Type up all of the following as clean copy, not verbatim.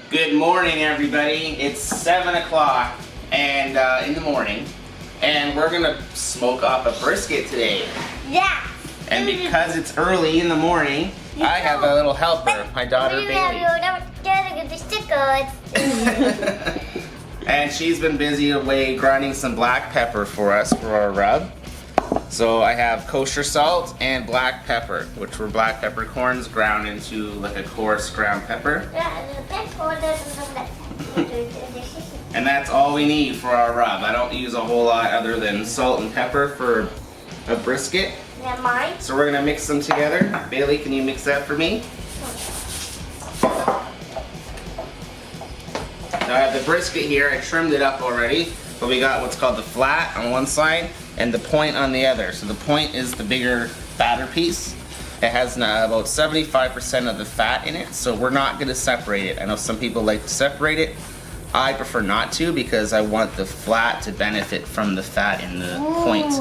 Good morning, everybody. It's 7 o'clock and in the morning, and we're gonna smoke up a brisket today. Yeah. And because it's early in the morning, I have a little helper, my daughter Bailey. And she's been busy away grinding some black pepper for us for our rub. So I have kosher salt and black pepper, which were black peppercorns ground into like a coarse ground pepper. And that's all we need for our rub. I don't use a whole lot other than salt and pepper for a brisket. Yeah, mine. So we're gonna mix them together. Bailey, can you mix that for me? Now I have the brisket here. I trimmed it up already, but we got what's called the flat on one side and the point on the other. So the point is the bigger, fatter piece. It has about 75% of the fat in it, so we're not gonna separate it. I know some people like to separate it. I prefer not to because I want the flat to benefit from the fat in the point.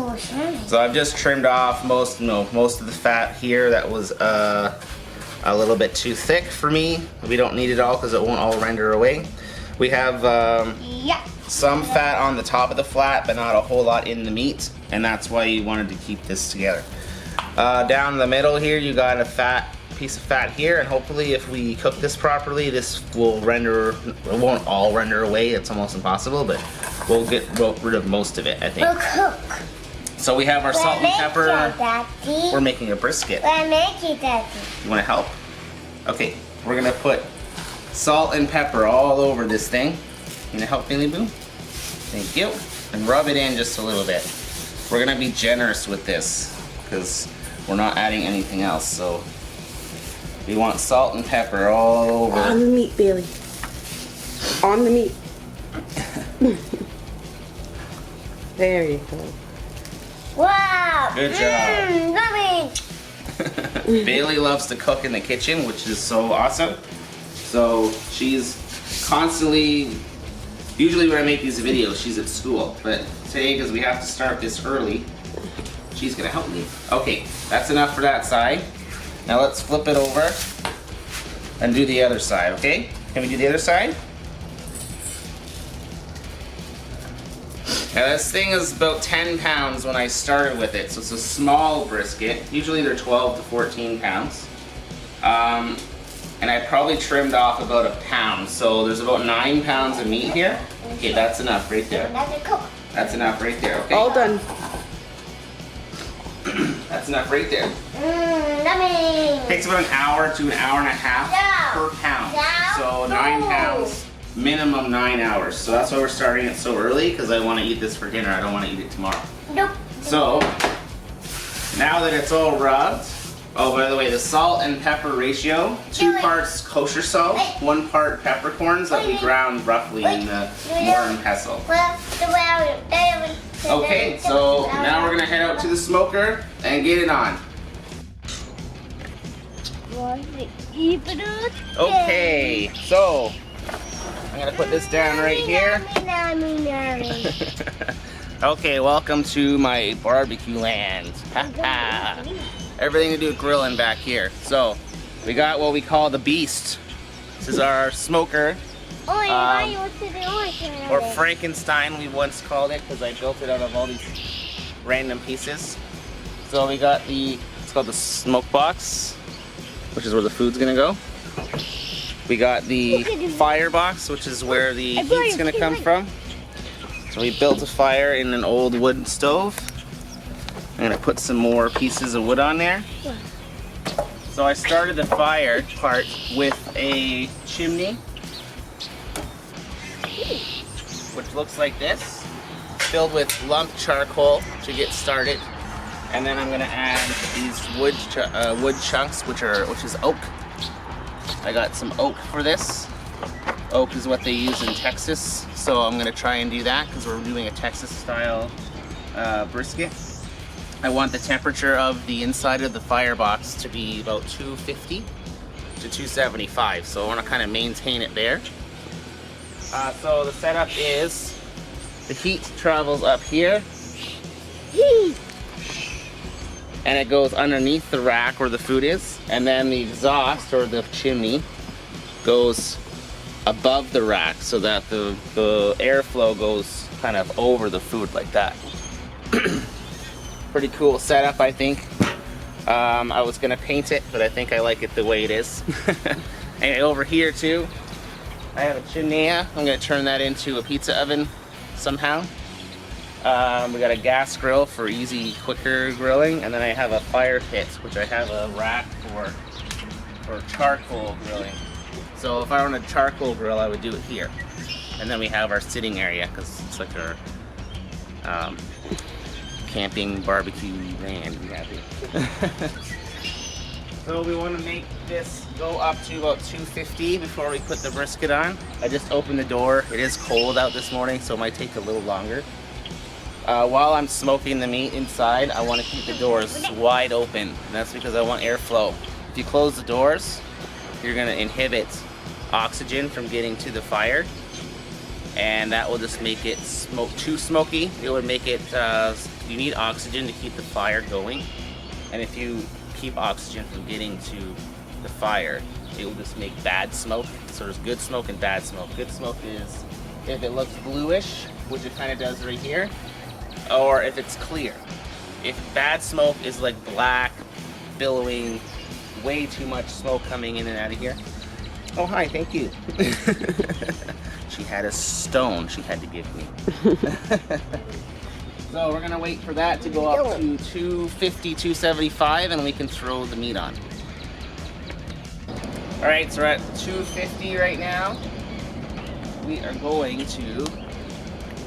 So I've just trimmed off most of the fat here that was a little bit too thick for me. We don't need it all because it won't all render away. We have some fat on the top of the flat, but not a whole lot in the meat, and that's why you wanted to keep this together. Down the middle here, you got a piece of fat here, and hopefully if we cook this properly, this will render, it won't all render away, it's almost impossible, but we'll get rid of most of it, I think. We'll cook. So we have our salt and pepper. Daddy. We're making a brisket. We're making Daddy. You want to help? Okay, we're gonna put salt and pepper all over this thing. You gonna help, Bailey Boo? Thank you. And rub it in just a little bit. We're gonna be generous with this because we're not adding anything else, so we want salt and pepper all over. On the meat, Bailey. On the meat. There you go. Wow. Good job. Yummy. Bailey loves to cook in the kitchen, which is so awesome. So she's constantly, usually when I make these videos, she's at school. But today, because we have to start this early, she's gonna help me. Okay, that's enough for that side. Now let's flip it over and do the other side, okay? Can we do the other side? Now this thing is about 10 pounds when I started with it, so it's a small brisket. Usually they're 12 to 14 pounds. And I probably trimmed off about a pound, so there's about 9 pounds of meat here. Okay, that's enough right there. That's enough right there, okay? All done. That's enough right there. Yummy. Takes about an hour to an hour and a half per pound. So 9 pounds, minimum 9 hours. So that's why we're starting it so early, because I want to eat this for dinner. I don't want to eat it tomorrow. Nope. So now that it's all rubbed, oh, by the way, the salt and pepper ratio, 2 parts kosher salt, 1 part peppercorns that we ground roughly in the mortar and pestle. Okay, so now we're gonna head out to the smoker and get it on. Okay, so I'm gonna put this down right here. Okay, welcome to my barbecue land. Everything to do with grilling back here. So we got what we call the beast. This is our smoker. Or Frankenstein, we once called it, because I built it out of all these random pieces. So we got it's called the smoke box, which is where the food's gonna go. We got the firebox, which is where the heat's gonna come from. So we built a fire in an old wood stove. I'm gonna put some more pieces of wood on there. So I started the fire part with a chimney, which looks like this, filled with lumped charcoal to get started. And then I'm gonna add these wood chunks, which is oak. I got some oak for this. Oak is what they use in Texas, so I'm gonna try and do that because we're doing a Texas style brisket. I want the temperature of the inside of the firebox to be about 250 to 275, so I want to kind of maintain it there. So the setup is the heat travels up here and it goes underneath the rack where the food is, and then the exhaust or the chimney goes above the rack so that the airflow goes kind of over the food like that. Pretty cool setup, I think. I was gonna paint it, but I think I like it the way it is. And over here too, I have a chimenea. I'm gonna turn that into a pizza oven somehow. We got a gas grill for easy, quicker grilling, and then I have a fire pit, which I have a rack for charcoal grilling. So if I were on a charcoal grill, I would do it here. And then we have our sitting area, because it's like our camping barbecue land we have here. So we want to make this go up to about 250 before we put the brisket on. I just opened the door. It is cold out this morning, so it might take a little longer. While I'm smoking the meat inside, I want to keep the doors wide open. And that's because I want airflow. If you close the doors, you're going to inhibit oxygen from getting to the fire. And that will just make it too smoky. It would make it, you need oxygen to keep the fire going. And if you keep oxygen from getting to the fire, it will just make bad smoke. So there's good smoke and bad smoke. Good smoke is if it looks bluish, which it kind of does right here, or if it's clear. If bad smoke is like black, billowing, way too much smoke coming in and out of here. Oh, hi, thank you. She had a stone she had to give me. So we're gonna wait for that to go up to 250, 275, and we can throw the meat on. All right, so we're at 250 right now. We are going to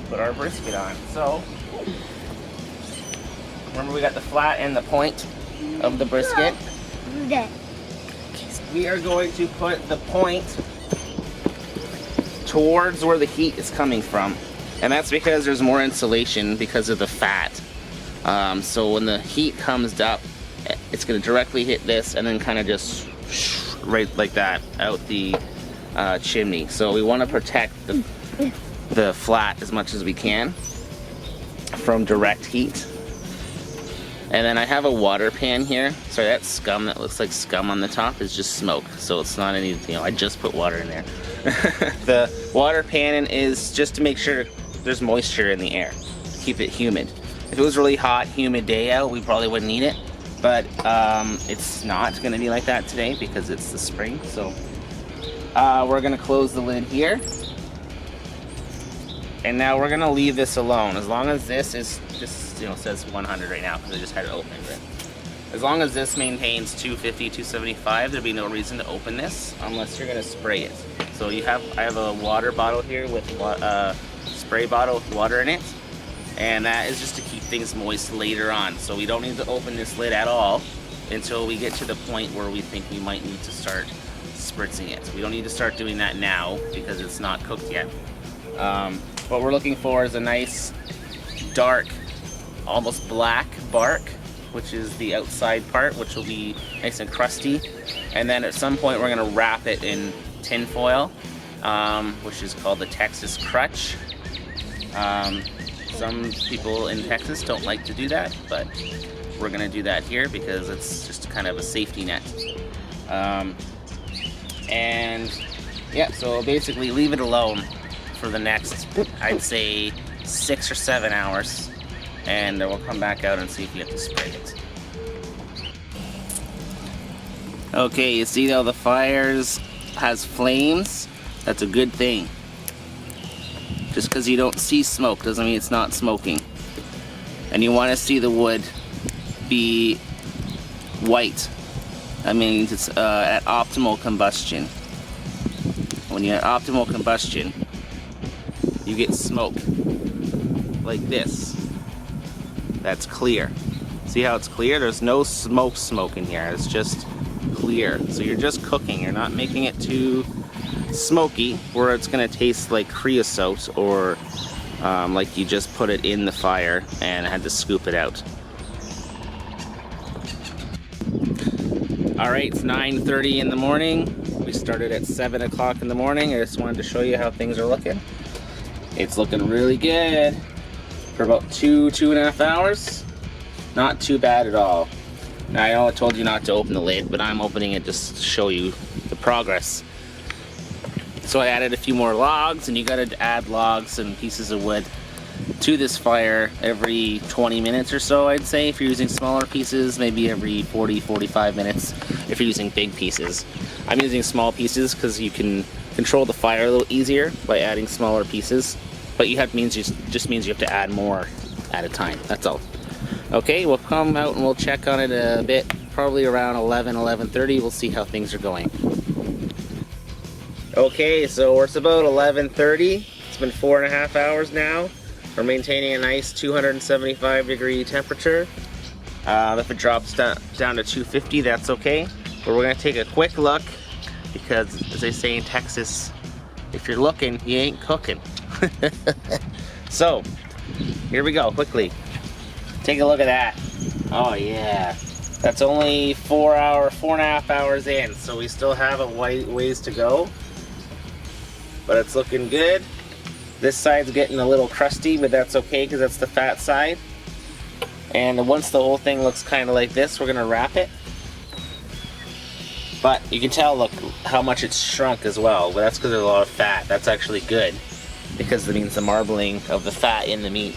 put our brisket on. So, remember we got the flat and the point of the brisket. We are going to put the point towards where the heat is coming from. And that's because there's more insulation because of the fat. So when the heat comes up, it's going to directly hit this and then kind of just right like that out the chimney. So we want to protect the flat as much as we can from direct heat. And then I have a water pan here. Sorry, that scum that looks like scum on the top is just smoke. So it's not any, I just put water in there. The water pan is just to make sure there's moisture in the air. Keep it humid. If it was a really hot, humid day out, we probably wouldn't need it. But it's not going to be like that today because it's the spring. So we're going to close the lid here. And now we're going to leave this alone. As long as this is just, says 100 right now because I just had it open. But as long as this maintains 250, 275, there'd be no reason to open this unless you're going to spray it. So I have a water bottle here with spray bottle with water in it, and that is just to keep things moist later on. So we don't need to open this lid at all until we get to the point where we think we might need to start spritzing it. We don't need to start doing that now because it's not cooked yet. What we're looking for is a nice dark, almost black bark, which is the outside part, which will be nice and crusty. And then at some point we're going to wrap it in tin foil, which is called the Texas crutch. Some people in Texas don't like to do that, but we're going to do that here because it's just kind of a safety net. And yeah, so basically leave it alone for the next, I'd say, 6 or 7 hours, and then we'll come back out and see if you have to spray it. Okay, you see how the fires has flames? That's a good thing. Just because you don't see smoke doesn't mean it's not smoking. And you want to see the wood be white. That means it's at optimal combustion. When you're at optimal combustion, you get smoke like this. That's clear. See how it's clear? There's no smoke in here. It's just clear. So you're just cooking. You're not making it too smoky where it's going to taste like creosote or like you just put it in the fire and had to scoop it out. Alright, it's 9:30 in the morning. We started at 7 o'clock in the morning. I just wanted to show you how things are looking. It's looking really good for about 2.5 hours. Not too bad at all. Now I know I told you not to open the lid, but I'm opening it just to show you the progress. So I added a few more logs, and you gotta add logs and pieces of wood to this fire every 20 minutes or so, I'd say. If you're using smaller pieces, maybe every 40-45 minutes if you're using big pieces. I'm using small pieces because you can control the fire a little easier by adding smaller pieces, but just means you have to add more at a time, that's all. Okay, we'll come out and we'll check on it a bit, probably around 11:30. We'll see how things are going. Okay, so it's about 11:30. It's been 4.5 hours now. We're maintaining a nice 275 degree temperature. If it drops down to 250, that's okay. But we're gonna take a quick look because, as they say in Texas, if you're looking, you ain't cooking. So, here we go, quickly. Take a look at that. Oh yeah. That's only 4.5 hours in, so we still have a ways to go. But it's looking good. This side's getting a little crusty, but that's okay because that's the fat side. And once the whole thing looks kind of like this, we're gonna wrap it. But you can tell, look, how much it's shrunk as well. But that's because there's a lot of fat. That's actually good because it means the marbling of the fat in the meat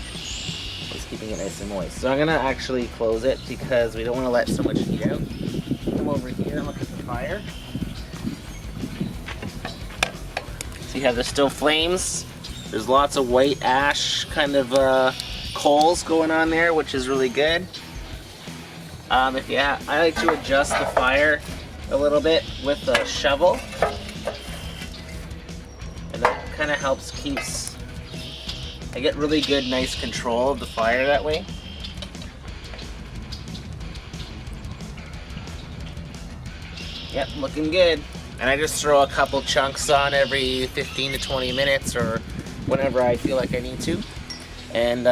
is keeping it nice and moist. So I'm gonna actually close it because we don't want to let so much heat out. Come over here and look at the fire. See how there's still flames? There's lots of white ash kind of coals going on there, which is really good. I like to adjust the fire a little bit with a shovel, and that kind of helps I get really good, nice control of the fire that way. Yep, looking good. And I just throw a couple chunks on every 15 to 20 minutes or whenever I feel like I need to. And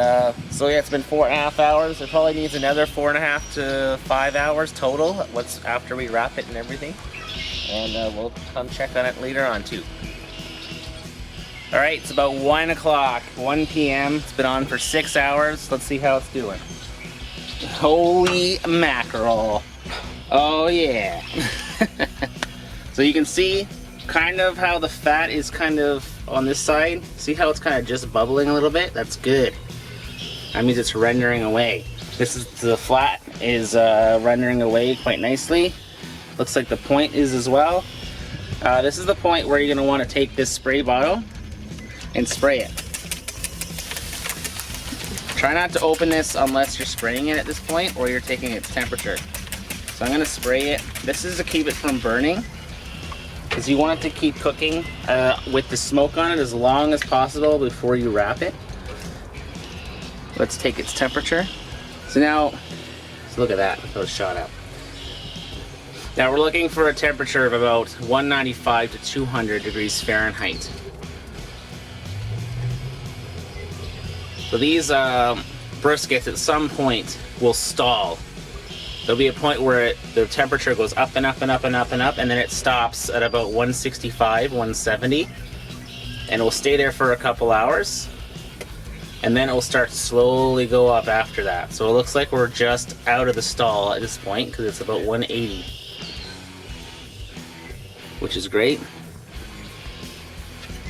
so yeah, it's been 4.5 hours. It probably needs another 4.5 to 5 hours total after we wrap it and everything. And we'll come check on it later on too. Alright, it's about 1 o'clock, 1 p.m. It's been on for 6 hours. Let's see how it's doing. Holy mackerel. Oh yeah. So you can see kind of how the fat is kind of on this side. See how it's kind of just bubbling a little bit? That's good. That means it's rendering away. The flat is rendering away quite nicely. Looks like the point is as well. This is the point where you're going to want to take this spray bottle and spray it. Try not to open this unless you're spraying it at this point or you're taking its temperature. So I'm going to spray it. This is to keep it from burning, because you want it to keep cooking with the smoke on it as long as possible before you wrap it. Let's take its temperature. So look at that, that was shot out. Now we're looking for a temperature of about 195 to 200 degrees Fahrenheit. So these briskets at some point will stall. There'll be a point where the temperature goes up and up and up and up and up, and then it stops at about 165, 170, and it will stay there for a couple hours, and then it will start to slowly go up after that. So it looks like we're just out of the stall at this point because it's about 180, which is great.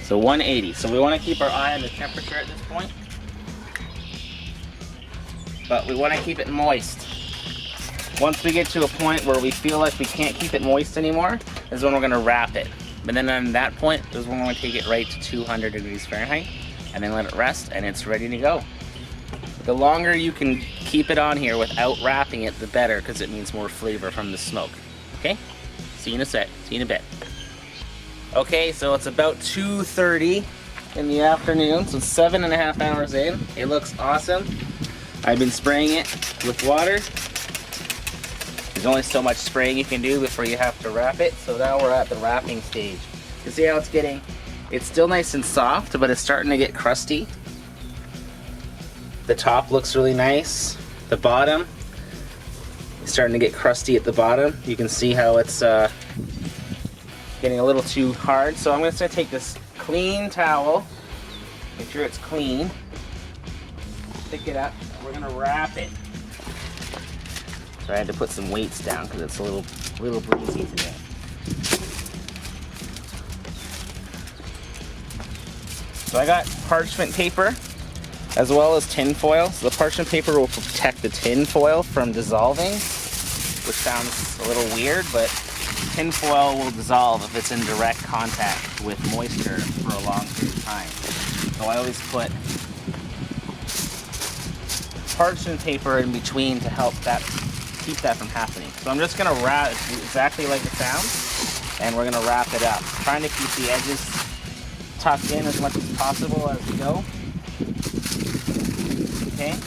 So 180. So we want to keep our eye on the temperature at this point, but we want to keep it moist. Once we get to a point where we feel like we can't keep it moist anymore, is when we're going to wrap it. But then on that point is when we're going to take it right to 200 degrees Fahrenheit and then let it rest, and it's ready to go. The longer you can keep it on here without wrapping it, the better, because it means more flavor from the smoke. Okay? See you in a sec. See you in a bit. Okay, so it's about 2:30 in the afternoon, so 7.5 hours in. It looks awesome. I've been spraying it with water. There's only so much spraying you can do before you have to wrap it, so now we're at the wrapping stage. You see how it's getting, it's still nice and soft, but it's starting to get crusty. The top looks really nice. The bottom is starting to get crusty at the bottom. You can see how it's getting a little too hard. So I'm just going to take this clean towel, make sure it's clean, pick it up, and we're going to wrap it. So I had to put some weights down because it's a little breezy today. So I got parchment paper as well as tin foil. So the parchment paper will protect the tin foil from dissolving, which sounds a little weird, but tin foil will dissolve if it's in direct contact with moisture for a long period of time. So I always put parchment paper in between to help that keep that from happening. So I'm just gonna wrap it exactly like it sounds, and we're gonna wrap it up, trying to keep the edges tucked in as much as possible as we go. Okay.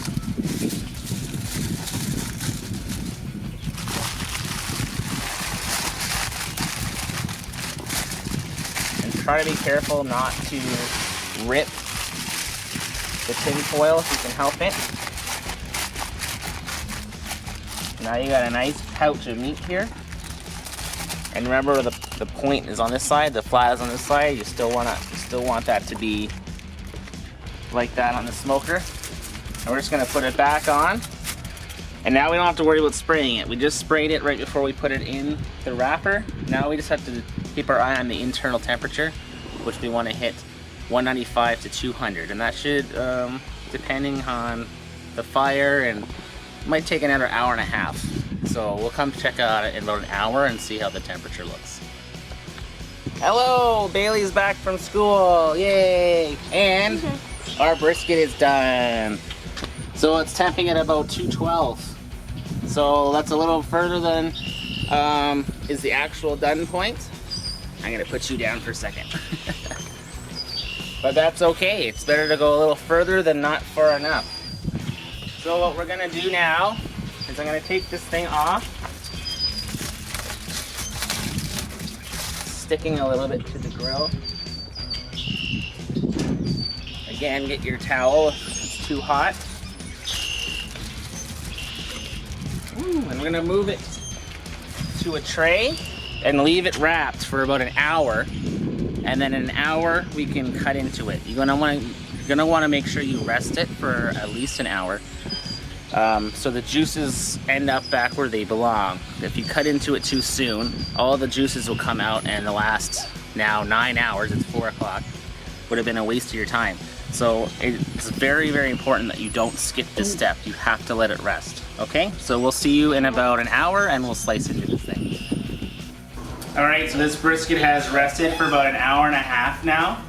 And try to be careful not to rip the tin foil if you can help it. Now you got a nice pouch of meat here. And remember, the point is on this side, the flat is on this side. You still want that to be like that on the smoker. And we're just gonna put it back on. And now we don't have to worry about spraying it. We just sprayed it right before we put it in the wrapper. Now we just have to keep our eye on the internal temperature, which we want to hit 195 to 200. And that should, depending on the fire, and it might take another hour and a half. So we'll come check out it in about an hour and see how the temperature looks. Hello, Bailey's back from school, yay! And our brisket is done. So it's temping at about 212. So that's a little further than is the actual done point. I'm gonna put you down for a second. But that's okay, it's better to go a little further than not far enough. So what we're gonna do now is I'm gonna take this thing off. Sticking a little bit to the grill. Again, get your towel if it's too hot. And we're gonna move it to a tray and leave it wrapped for about an hour. And then in an hour, we can cut into it. You're gonna wanna make sure you rest it for at least an hour. So the juices end up back where they belong. If you cut into it too soon, all the juices will come out, and the last now 9 hours, it's 4 o'clock, would have been a waste of your time. So it's very, very important that you don't skip this step. You have to let it rest, okay? So we'll see you in about an hour and we'll slice into this thing. All right, so this brisket has rested for about an hour and a half now.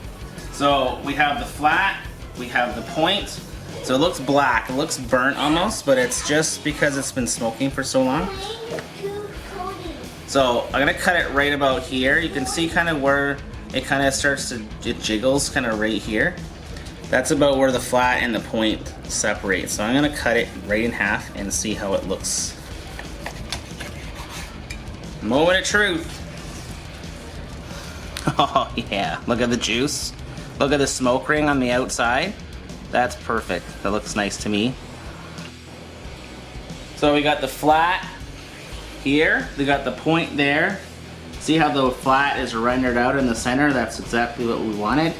So we have the flat, we have the point. So it looks black, it looks burnt almost, but it's just because it's been smoking for so long. So I'm gonna cut it right about here. You can see kind of where it kind of starts to, it jiggles kind of right here. That's about where the flat and the point separate. So I'm gonna cut it right in half and see how it looks. Moment of truth. Oh yeah, look at the juice. Look at the smoke ring on the outside. That's perfect. That looks nice to me. So we got the flat here. We got the point there. See how the flat is rendered out in the center? That's exactly what we wanted.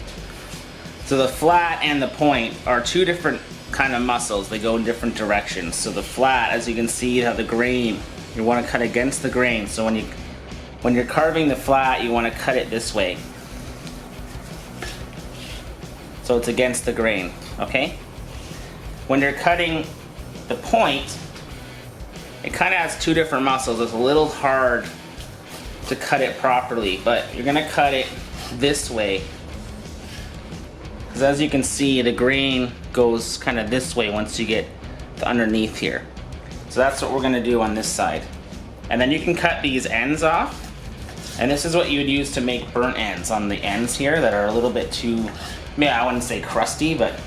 So the flat and the point are two different kind of muscles. They go in different directions. So the flat, as you can see, how the grain, you want to cut against the grain. So when you're carving the flat, you want to cut it this way. So it's against the grain, okay? When you're cutting the point, it kind of has two different muscles. It's a little hard to cut it properly, but you're gonna cut it this way. Because as you can see, the grain goes kind of this way once you get to underneath here. So that's what we're gonna do on this side. And then you can cut these ends off. And this is what you would use to make burnt ends on the ends here that are a little bit too, yeah, I wouldn't say crusty, but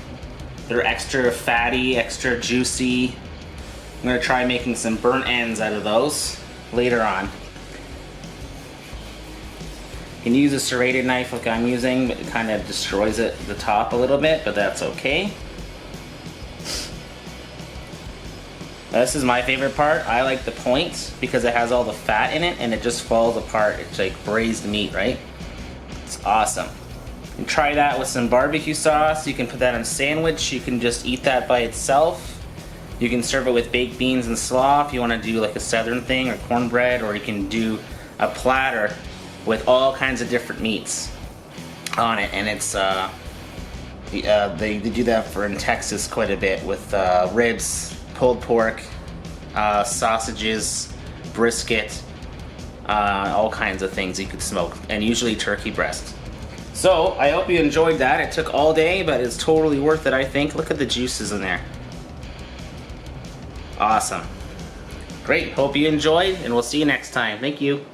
they're extra fatty, extra juicy. I'm gonna try making some burnt ends out of those later on. You can use a serrated knife like I'm using, but it kind of destroys the top a little bit, but that's okay. This is my favorite part. I like the point because it has all the fat in it and it just falls apart. It's like braised meat, right? It's awesome. And try that with some barbecue sauce. You can put that on a sandwich. You can just eat that by itself. You can serve it with baked beans and slaw if you want to do like a southern thing, or cornbread, or you can do a platter with all kinds of different meats on it, and it's They do that for in Texas quite a bit with ribs, pulled pork, sausages, brisket, all kinds of things you could smoke, and usually turkey breast. So I hope you enjoyed that. It took all day, but it's totally worth it, I think. Look at the juices in there. Awesome. Great, hope you enjoyed, and we'll see you next time. Thank you.